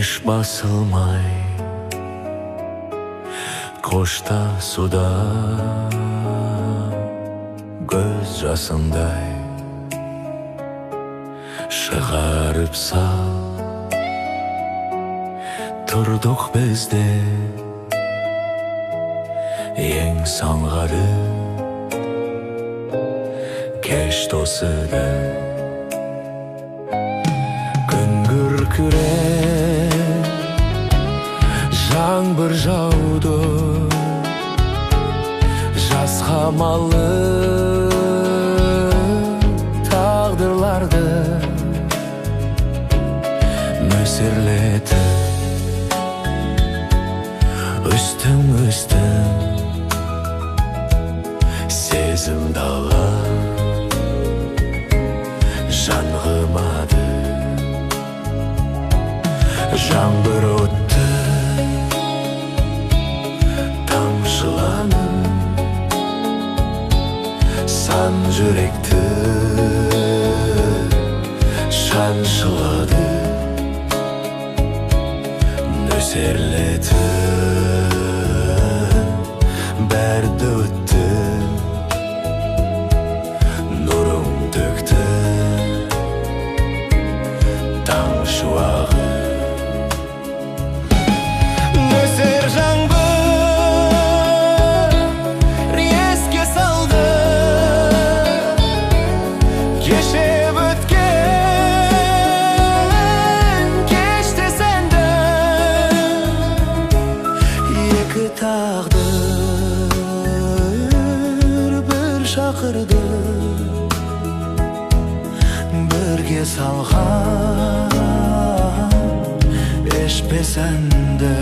еш басылмай қоштасуда көз жасындай шығарып сал тұрдық бізде ең саңғары кеш тосыды күн күркіреп жаңбыр жауды жас қамалы тағдырларды нөсерлетіп үстің сезім дала жаңғымады жаңбыр өтті тамшыланып сан жүректі шаншылады нөсерлетіп бәрді өтті нұрым төкті таң шуағы нөсер жаңбыр еске салды кешіп өткен кеште сәнді екі тағдыр бір шақырды бірге салған ешпес әнді